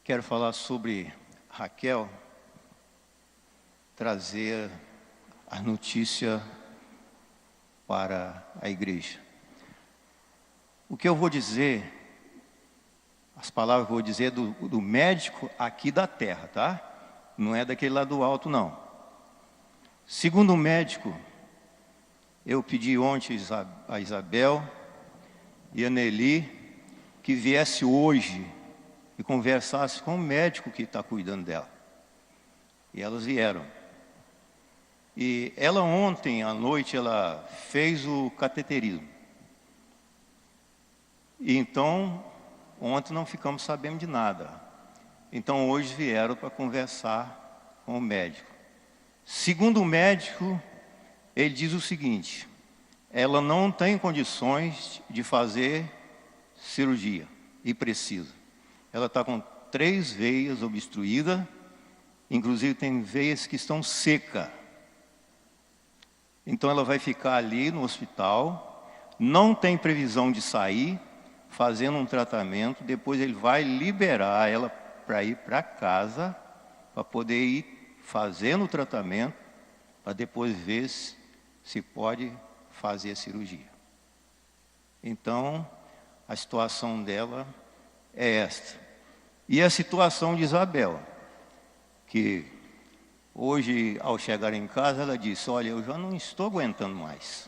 Quero falar sobre Raquel, trazer a notícia para a igreja. O que eu vou dizer, as palavras que eu vou dizer do médico aqui da terra, tá? Não é daquele lá do alto, não. Segundo o médico, eu pedi ontem a Isabel e a Nelly que viesse hoje e conversasse com o médico que está cuidando dela. E elas vieram. E ela ontem à noite, ela fez o cateterismo. E então, ontem não ficamos sabendo de nada. Então hoje vieram para conversar com o médico. Segundo o médico, ele diz o seguinte: ela não tem condições de fazer cirurgia e precisa. Ela está com 3 veias obstruídas, inclusive tem veias que estão secas. Então ela vai ficar ali no hospital, não tem previsão de sair, fazendo um tratamento, depois ele vai liberar ela para ir para casa, para poder ir fazendo o tratamento, para depois ver se pode fazer a cirurgia. Então, a situação dela é esta. E a situação de Isabel, que hoje, ao chegar em casa, ela disse: olha, eu já não estou aguentando mais.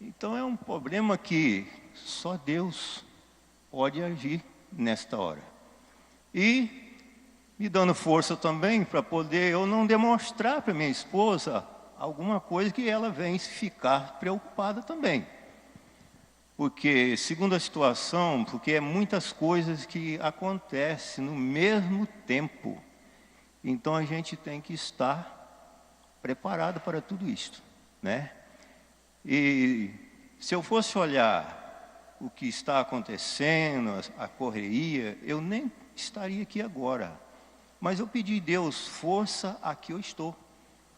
Então é um problema que só Deus pode agir nesta hora. E me dando força também para poder eu não demonstrar para minha esposa alguma coisa que ela venha ficar preocupada também. Porque, segundo a situação, porque é muitas coisas que acontecem no mesmo tempo. Então a gente tem que estar preparado para tudo isto, né? E se eu fosse olhar o que está acontecendo, a correria, eu nem estaria aqui agora. Mas eu pedi a Deus força, aqui eu estou,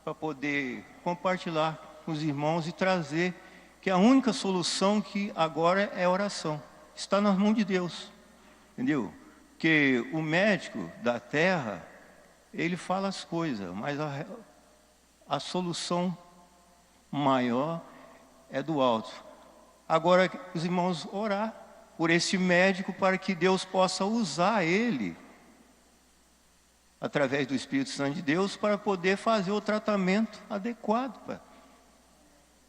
para poder compartilhar com os irmãos e trazer que a única solução que agora é oração. Está nas mãos de Deus, entendeu? Que o médico da terra, ele fala as coisas, mas a solução maior é do alto. Agora, os irmãos orar por esse médico para que Deus possa usar ele, através do Espírito Santo de Deus, para poder fazer o tratamento adequado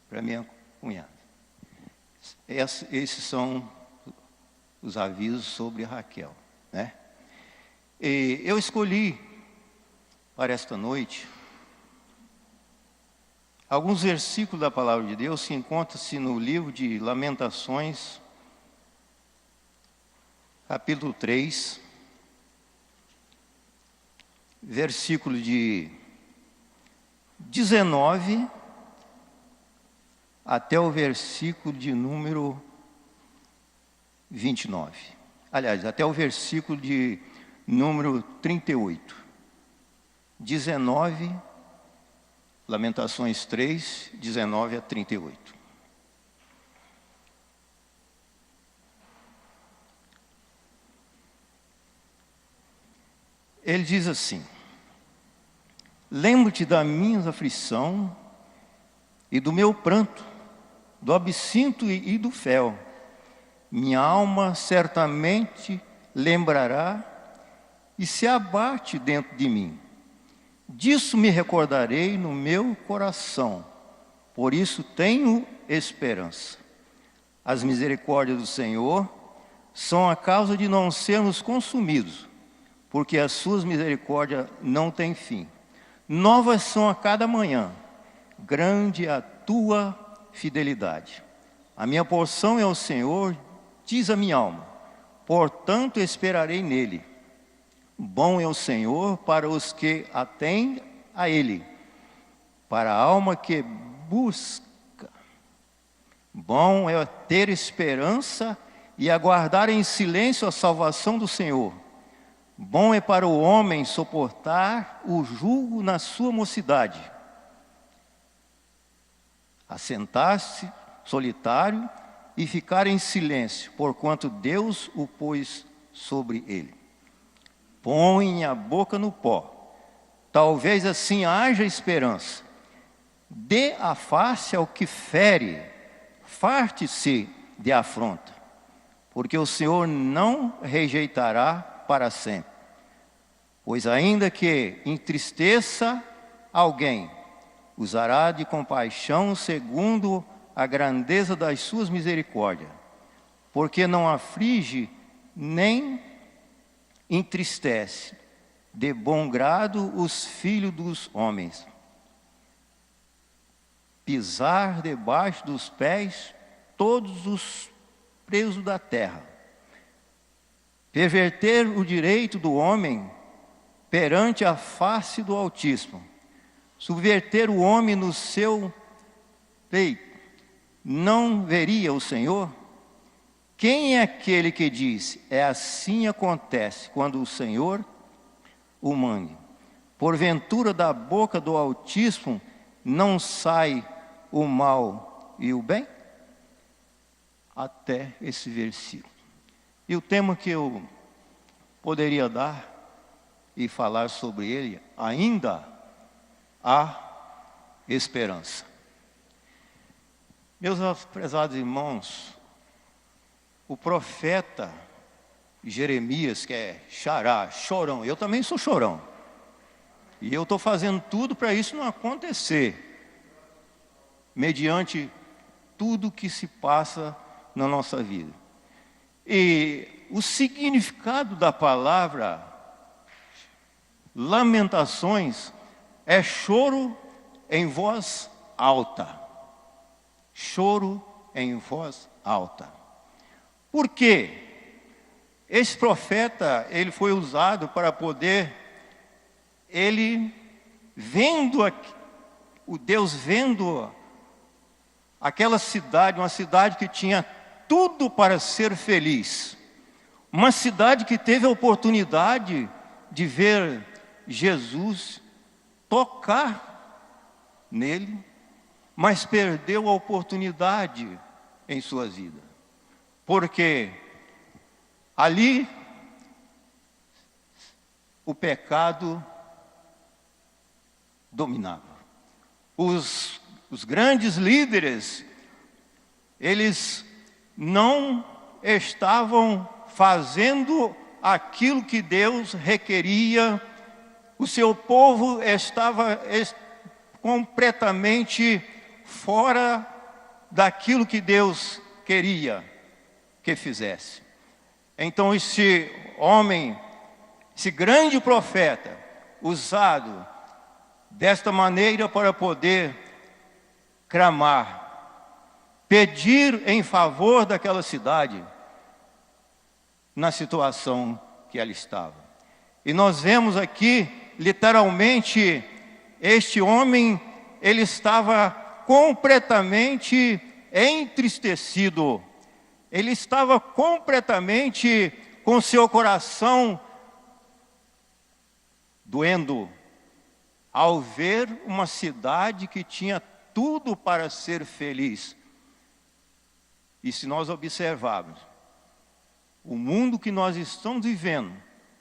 para minha cunhada. Esses são os avisos sobre Raquel, né? E eu escolhi para esta noite alguns versículos da palavra de Deus que encontram-se no livro de Lamentações, capítulo 3, versículo de 19 até o versículo de número 29. Aliás, até o versículo de número 38. 19, Lamentações 3, 19 a 38. Ele diz assim: lembro-te da minha aflição e do meu pranto, do absinto e do fel. Minha alma certamente lembrará e se abate dentro de mim. Disso me recordarei no meu coração, por isso tenho esperança. As misericórdias do Senhor são a causa de não sermos consumidos, porque as suas misericórdias não têm fim. Novas são a cada manhã, grande é a tua fidelidade. A minha porção é o Senhor, diz a minha alma, portanto esperarei nele. Bom é o Senhor para os que atêm a ele, para a alma que busca. Bom é ter esperança e aguardar em silêncio a salvação do Senhor. Bom é para o homem suportar o jugo na sua mocidade, assentar-se solitário e ficar em silêncio, porquanto Deus o pôs sobre ele. põe a boca no pó. Talvez assim haja esperança. Dê a face ao que fere, farte-se de afronta, porque o Senhor não rejeitará para sempre. Pois ainda que entristeça alguém, usará de compaixão segundo a grandeza das suas misericórdias, porque não aflige nem entristece de bom grado os filhos dos homens. Pisar debaixo dos pés todos os presos da terra. Perverter o direito do homem perante a face do Altíssimo. Subverter o homem no seu peito. Não veria o Senhor? Quem é aquele que diz, é assim acontece quando o Senhor o mande? Porventura da boca do Altíssimo não sai o mal e o bem? Até esse versículo. E o tema que eu poderia dar e falar sobre ele, ainda há esperança. Meus prezados irmãos, o profeta Jeremias, que é xará, chorão, eu também sou chorão. E eu estou fazendo tudo para isso não acontecer, mediante tudo que se passa na nossa vida. E o significado da palavra lamentações é choro em voz alta. Choro em voz alta. Por quê? Esse profeta, ele foi usado para poder, ele vendo, o Deus vendo aquela cidade, uma cidade que tinha tudo para ser feliz. Uma cidade que teve a oportunidade de ver Jesus, tocar nele, mas perdeu a oportunidade em sua vida. Porque ali o pecado dominava. Os grandes líderes, eles não estavam fazendo aquilo que Deus requeria. O seu povo estava completamente fora daquilo que Deus queria que fizesse. Então esse homem, esse grande profeta, usado desta maneira para poder clamar, pedir em favor daquela cidade, na situação que ela estava. E nós vemos aqui, literalmente, este homem, ele estava completamente entristecido. Ele estava completamente com seu coração doendo, ao ver uma cidade que tinha tudo para ser feliz. E se nós observarmos, o mundo que nós estamos vivendo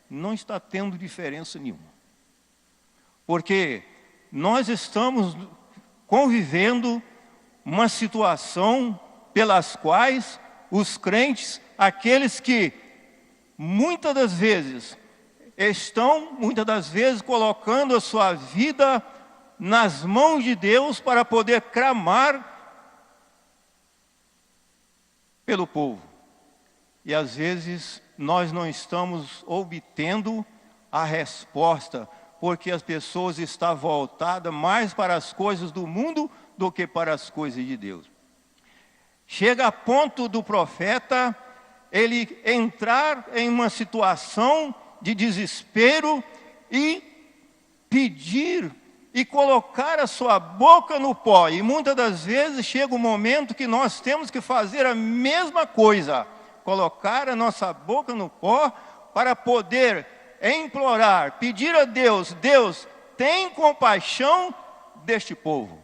não está tendo diferença nenhuma. Porque nós estamos convivendo uma situação pelas quais os crentes, aqueles que muitas das vezes estão, colocando a sua vida nas mãos de Deus para poder clamar pelo povo. E às vezes nós não estamos obtendo a resposta, porque as pessoas estão voltadas mais para as coisas do mundo do que para as coisas de Deus. Chega a ponto do profeta, ele entrar em uma situação de desespero e pedir e colocar a sua boca no pó. E muitas das vezes chega um momento que nós temos que fazer a mesma coisa, colocar a nossa boca no pó para poder implorar, pedir a Deus, Deus, tem compaixão deste povo.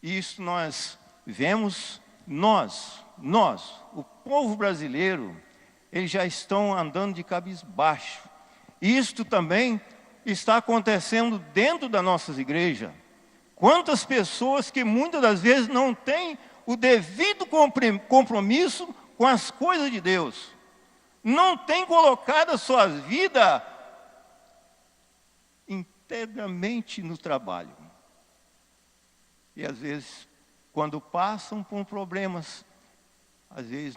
Isso nós vemos, o povo brasileiro, eles já estão andando de cabisbaixo. Isto também está acontecendo dentro das nossas igrejas. Quantas pessoas que muitas das vezes não têm o devido compromisso com as coisas de Deus, não têm colocado a sua vida integramente no trabalho. E às vezes, quando passam por problemas, às vezes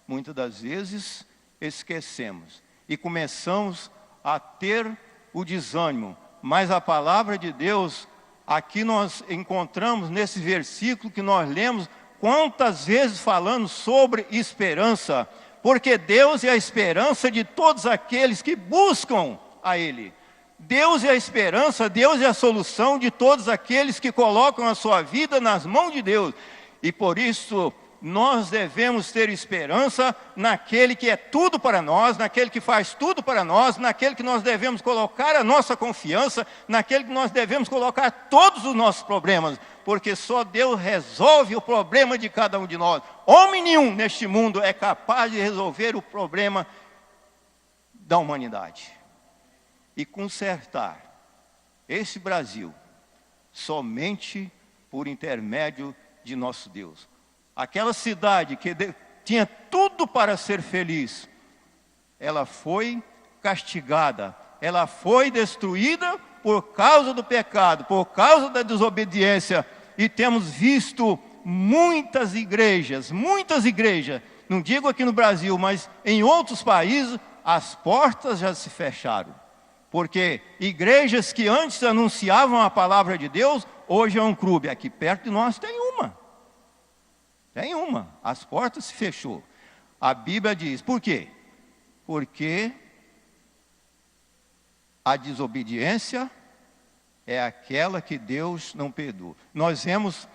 muitas das vezes, esquecemos e começamos a ter o desânimo. Mas a palavra de Deus, aqui nós encontramos nesse versículo que nós lemos, quantas vezes falando sobre esperança, porque Deus é a esperança de todos aqueles que buscam a Ele. Deus é a esperança, Deus é a solução de todos aqueles que colocam a sua vida nas mãos de Deus. E por isso, nós devemos ter esperança naquele que é tudo para nós, naquele que faz tudo para nós, naquele que nós devemos colocar a nossa confiança, naquele que nós devemos colocar todos os nossos problemas, porque só Deus resolve o problema de cada um de nós. Homem nenhum neste mundo é capaz de resolver o problema da humanidade e consertar esse Brasil somente por intermédio de nosso Deus. Aquela cidade que tinha tudo para ser feliz, ela foi castigada, ela foi destruída por causa do pecado, por causa da desobediência. E temos visto muitas igrejas, não digo aqui no Brasil, mas em outros países, as portas já se fecharam. Porque igrejas que antes anunciavam a palavra de Deus, hoje é um clube. Aqui perto de nós tem uma. As portas se fechou. A Bíblia diz, por quê? Porque a desobediência é aquela que Deus não perdoa. Nós vemos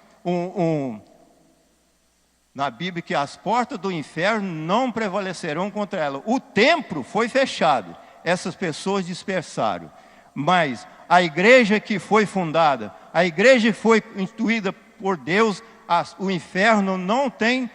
na Bíblia que as portas do inferno não prevalecerão contra ela. O templo foi fechado, essas pessoas dispersaram. Mas a igreja que foi fundada, a igreja que foi instituída por Deus, o inferno não tem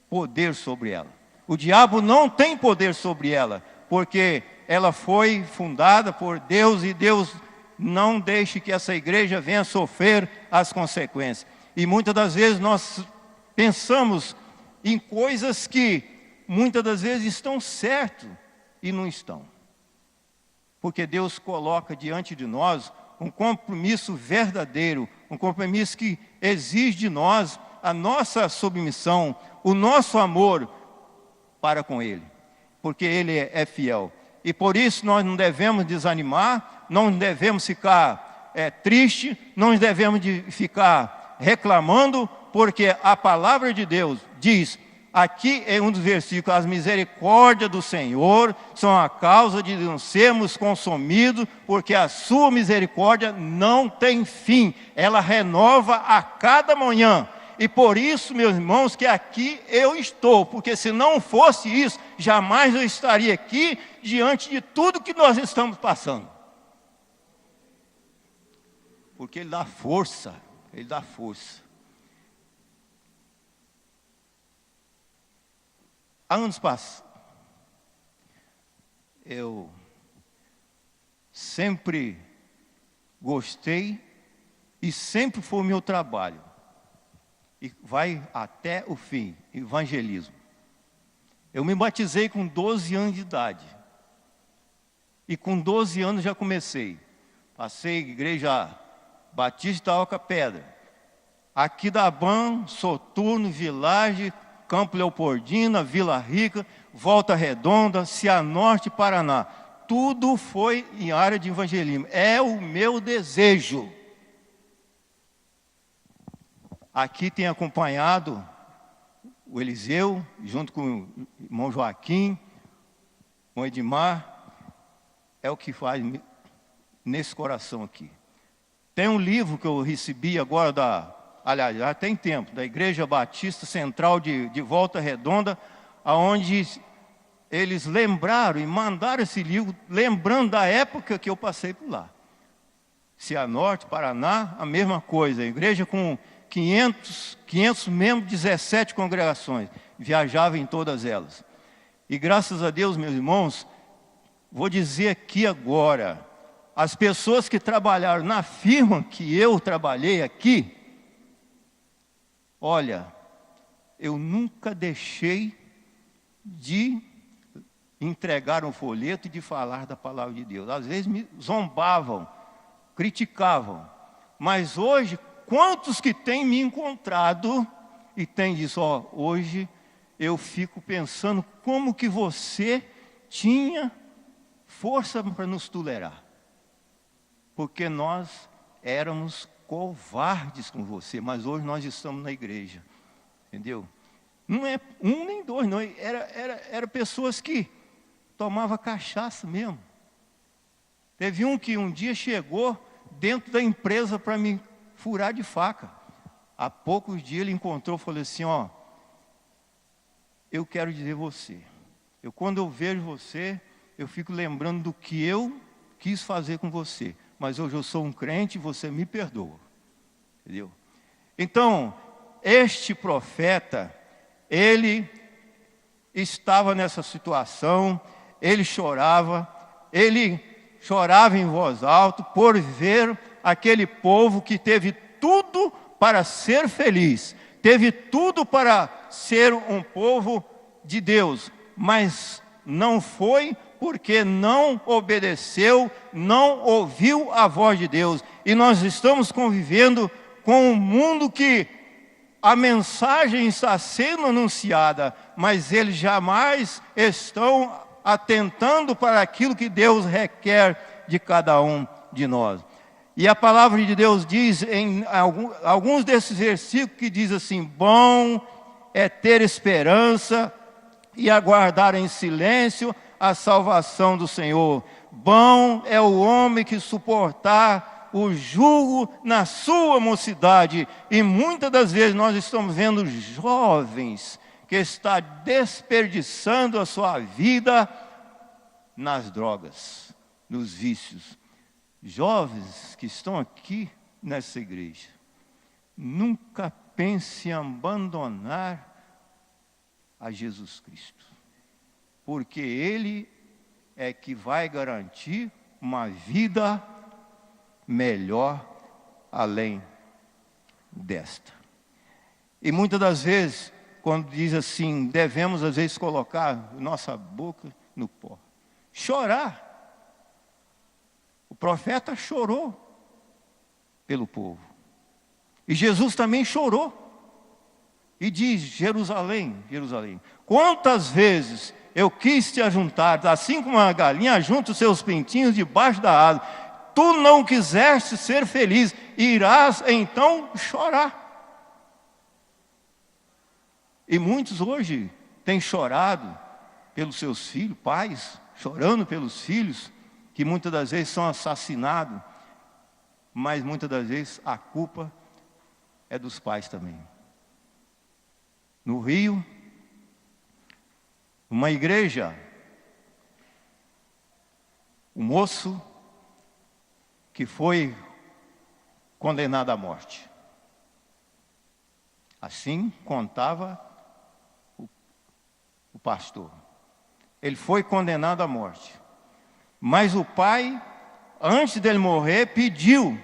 poder sobre ela. O diabo não tem poder sobre ela, porque ela foi fundada por Deus e Deus não deixe que essa igreja venha sofrer as consequências. E muitas das vezes nós pensamos em coisas que muitas das vezes estão certas e não estão. Porque Deus coloca diante de nós um compromisso verdadeiro, um compromisso que exige de nós a nossa submissão, o nosso amor para com Ele, porque Ele é fiel. E por isso nós não devemos desanimar, não devemos ficar triste, não devemos ficar reclamando, porque a palavra de Deus diz, aqui em um dos versículos, as misericórdias do Senhor são a causa de não sermos consumidos, porque a sua misericórdia não tem fim, ela renova a cada manhã. E por isso, meus irmãos, que aqui eu estou, porque se não fosse isso, jamais eu estaria aqui diante de tudo que nós estamos passando. Porque Ele dá força, Ele dá força. Anos passados, eu sempre gostei e sempre foi o meu trabalho. E vai até o fim, evangelismo. Eu me batizei com 12 anos de idade. E com 12 anos já comecei. Passei igreja Batista Alca Pedra. Aqui da Ban, Soturno, Village, Campo Leopoldina, Vila Rica, Volta Redonda, Cianorte, Paraná. Tudo foi em área de evangelismo. É o meu desejo. Aqui tem acompanhado o Eliseu, junto com o irmão Joaquim, com o Edmar. É o que faz nesse coração aqui. Tem um livro que eu recebi agora aliás, já tem tempo, da Igreja Batista Central de Volta Redonda, onde eles lembraram e mandaram esse livro, lembrando da época que eu passei por lá. Cianorte, Paraná, a mesma coisa, a igreja com 500 membros, 17 congregações, viajava em todas elas. E graças a Deus, meus irmãos, vou dizer aqui agora, as pessoas que trabalharam na firma que eu trabalhei aqui, olha, eu nunca deixei de entregar um folheto e de falar da palavra de Deus. Às vezes me zombavam, criticavam, mas hoje, quantos que têm me encontrado e têm dito, ó, hoje eu fico pensando como que você tinha força para nos tolerar. Porque nós éramos covardes com você, mas hoje nós estamos na igreja. Entendeu? Não é um nem dois, não. Era pessoas que tomavam cachaça mesmo. Teve um que um dia chegou dentro da empresa para me furar de faca. Há poucos dias ele encontrou e falou assim, ó, eu quero dizer você, quando eu vejo você, eu fico lembrando do que eu quis fazer com você, mas hoje eu sou um crente e você me perdoa. Entendeu? Então, este profeta, ele estava nessa situação, ele chorava em voz alta por ver aquele povo que teve tudo para ser feliz, teve tudo para ser um povo de Deus, mas não foi porque não obedeceu, não ouviu a voz de Deus. E nós estamos convivendo com um mundo que a mensagem está sendo anunciada, mas eles jamais estão atentando para aquilo que Deus requer de cada um de nós. E a palavra de Deus diz em alguns desses versículos que diz assim, bom é ter esperança e aguardar em silêncio a salvação do Senhor. Bom é o homem que suportar o jugo na sua mocidade. E muitas das vezes nós estamos vendo jovens que estão desperdiçando a sua vida nas drogas, nos vícios. Jovens que estão aqui nessa igreja, nunca pense em abandonar a Jesus Cristo, porque Ele é que vai garantir uma vida melhor além desta. E muitas das vezes, quando diz assim, devemos às vezes colocar nossa boca no pó, chorar. O profeta chorou pelo povo. E Jesus também chorou. E diz, Jerusalém, Jerusalém, quantas vezes eu quis te ajuntar, assim como uma galinha junta os seus pintinhos debaixo da asa. Tu não quiseste ser feliz, irás então chorar. E muitos hoje têm chorado pelos seus filhos, pais, chorando pelos filhos, que muitas das vezes são assassinados, mas muitas das vezes a culpa é dos pais também. No Rio, uma igreja, um moço que foi condenado à morte. Assim contava o pastor. Ele foi condenado à morte. Mas o pai, antes dele morrer, pediu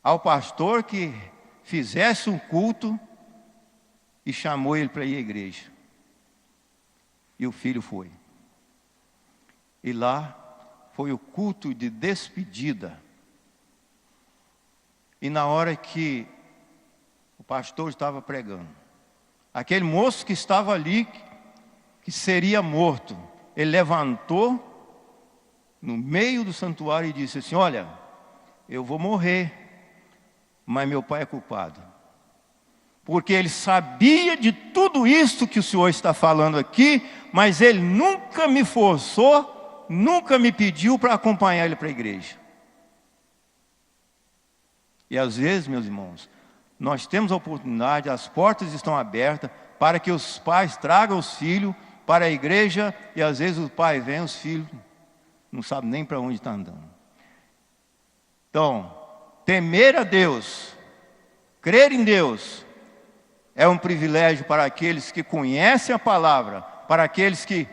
ao pastor que fizesse um culto e chamou ele para ir à igreja. E o filho foi. E lá foi o culto de despedida. E na hora que o pastor estava pregando, aquele moço que estava ali, que seria morto, ele levantou no meio do santuário e disse assim, olha, eu vou morrer, mas meu pai é culpado. Porque ele sabia de tudo isso que o Senhor está falando aqui, mas ele nunca me forçou, nunca me pediu para acompanhar ele para a igreja. E às vezes, meus irmãos, nós temos a oportunidade, as portas estão abertas para que os pais tragam os filhos para a igreja, e às vezes o pai vem, os filhos não sabem nem para onde está andando. Então, temer a Deus, crer em Deus, é um privilégio para aqueles que conhecem a palavra, para aqueles que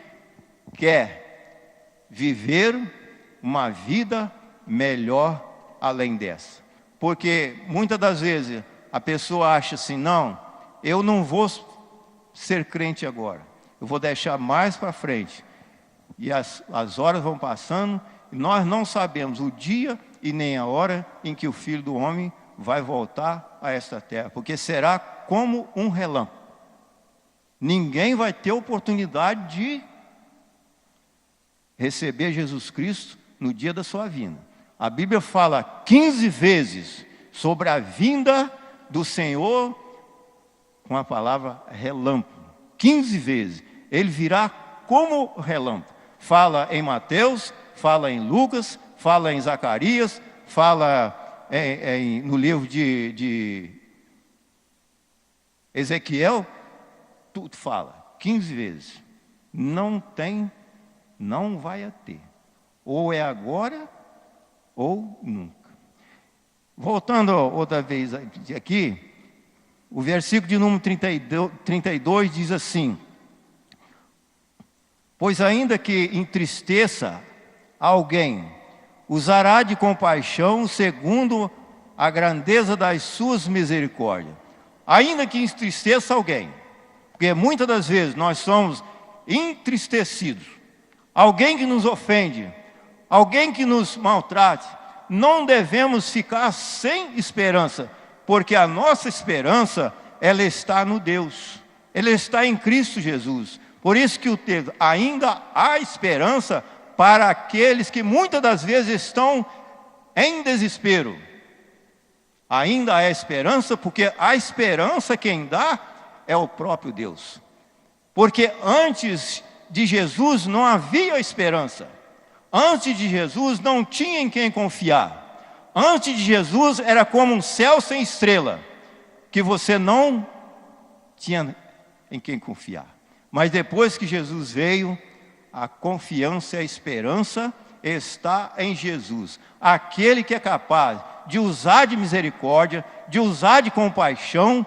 querem viver uma vida melhor além dessa. Porque muitas das vezes a pessoa acha assim, não, eu não vou ser crente agora, eu vou deixar mais para frente. E as horas vão passando, e nós não sabemos o dia e nem a hora em que o Filho do Homem vai voltar a esta terra, porque será como um relâmpago. Ninguém vai ter oportunidade de receber Jesus Cristo no dia da sua vinda. A Bíblia fala 15 vezes sobre a vinda do Senhor com a palavra relâmpago. 15 vezes. Ele virá como relâmpago. Fala em Mateus, fala em Lucas, fala em Zacarias, fala no livro de Ezequiel, tudo fala, 15 vezes. Não vai ter. Ou é agora, ou nunca. Voltando outra vez aqui, o versículo de número 32 diz assim: pois ainda que entristeça alguém, usará de compaixão segundo a grandeza das suas misericórdias. Ainda que entristeça alguém, porque muitas das vezes nós somos entristecidos. Alguém que nos ofende, alguém que nos maltrate, não devemos ficar sem esperança, porque a nossa esperança, ela está no Deus, ela está em Cristo Jesus. Por isso que o texto, ainda há esperança para aqueles que muitas das vezes estão em desespero. Ainda há esperança, porque a esperança quem dá é o próprio Deus. Porque antes de Jesus não havia esperança. Antes de Jesus não tinha em quem confiar. Antes de Jesus era como um céu sem estrela, que você não tinha em quem confiar. Mas depois que Jesus veio, a confiança e a esperança está em Jesus. Aquele que é capaz de usar de misericórdia, de usar de compaixão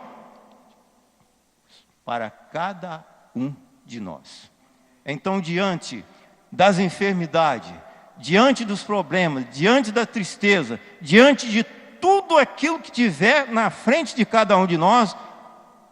para cada um de nós. Então, diante das enfermidades, diante dos problemas, diante da tristeza, diante de tudo aquilo que tiver na frente de cada um de nós,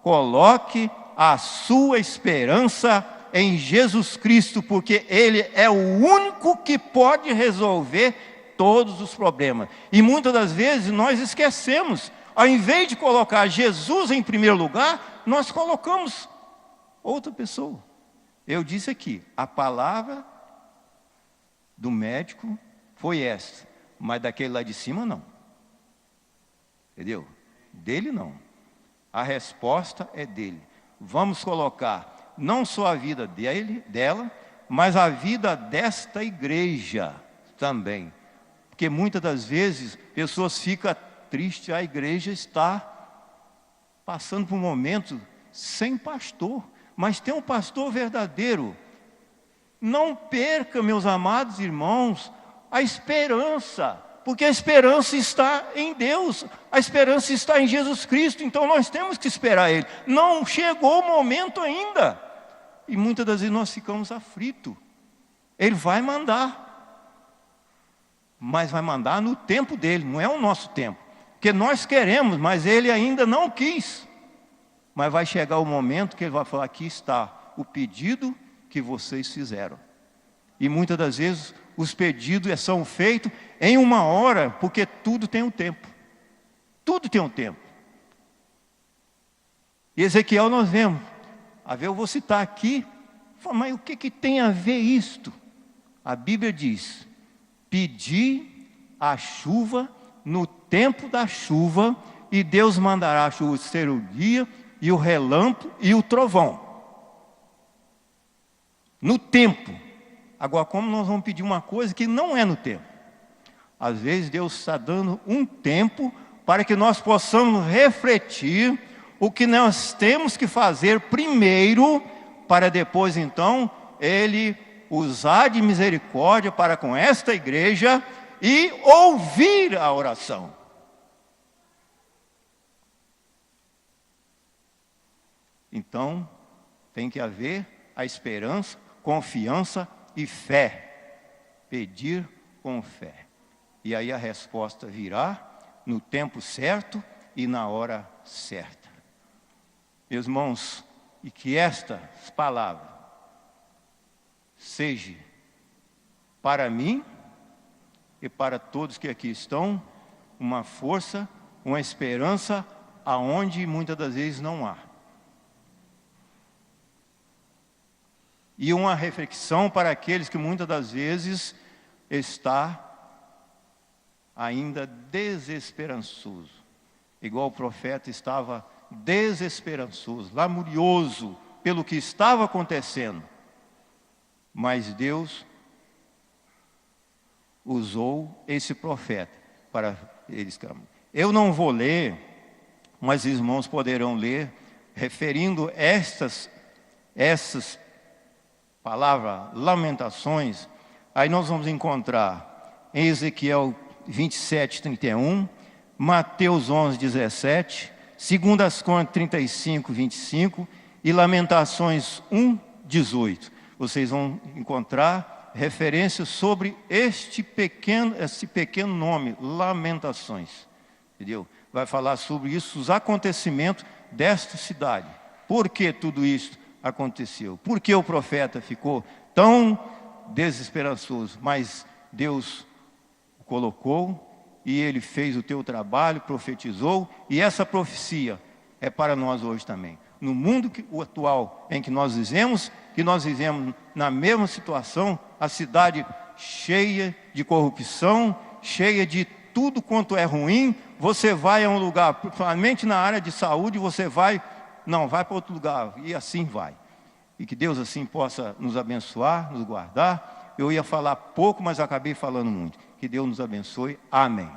coloque a sua esperança em Jesus Cristo, porque Ele é o único que pode resolver todos os problemas. E muitas das vezes nós esquecemos, ao invés de colocar Jesus em primeiro lugar, nós colocamos outra pessoa. Eu disse aqui, a palavra do médico foi essa, mas daquele lá de cima não. Entendeu? Dele não. A resposta é dele. Vamos colocar não só a vida dela, mas a vida desta igreja também. Porque muitas das vezes pessoas ficam tristes, a igreja está passando por um momento sem pastor, mas tem um pastor verdadeiro. Não perca, meus amados irmãos, a esperança, porque a esperança está em Deus, a esperança está em Jesus Cristo, então nós temos que esperar Ele. Não chegou o momento ainda, e muitas das vezes nós ficamos aflitos. Ele vai mandar, mas vai mandar no tempo dele, não é o nosso tempo, porque nós queremos, mas Ele ainda não quis. Mas vai chegar o momento que Ele vai falar, aqui está o pedido que vocês fizeram. E muitas das vezes os pedidos são feitos em uma hora, porque tudo tem um tempo. Tudo tem um tempo. E Ezequiel nós vemos. Eu vou citar aqui, mas o que tem a ver isto? A Bíblia diz, pedi a chuva no tempo da chuva, e Deus mandará a chuva ser o dia, e o relâmpago e o trovão. No tempo. Agora, como nós vamos pedir uma coisa que não é no tempo? Às vezes Deus está dando um tempo para que nós possamos refletir o que nós temos que fazer primeiro, para depois então Ele usar de misericórdia para com esta igreja e ouvir a oração. Então, tem que haver a esperança, confiança e fé. Pedir com fé. E aí a resposta virá no tempo certo e na hora certa. Meus irmãos, e que esta palavra seja para mim e para todos que aqui estão uma força, uma esperança aonde muitas das vezes não há. E uma reflexão para aqueles que muitas das vezes está ainda desesperançoso. Igual o profeta estava desesperançoso, lamurioso pelo que estava acontecendo. Mas Deus usou esse profeta para eles clamar. Eu não vou ler, mas os irmãos poderão ler, referindo essas palavras, lamentações. Aí nós vamos encontrar em Ezequiel 27, 31, Mateus 11, 17, 2 Crônicas 35, 25 e Lamentações 1, 18. Vocês vão encontrar referências sobre esse pequeno nome, Lamentações. Entendeu? Vai falar sobre isso, os acontecimentos desta cidade. Por que tudo isso aconteceu? Por que o profeta ficou tão desesperançoso? Mas Deus o colocou e ele fez o teu trabalho, profetizou, e essa profecia é para nós hoje também. No mundo atual em que nós vivemos na mesma situação, a cidade cheia de corrupção, cheia de tudo quanto é ruim, você vai a um lugar, principalmente na área de saúde, você vai para outro lugar, e assim vai. E que Deus assim possa nos abençoar, nos guardar. Eu ia falar pouco, mas acabei falando muito. Que Deus nos abençoe. Amém.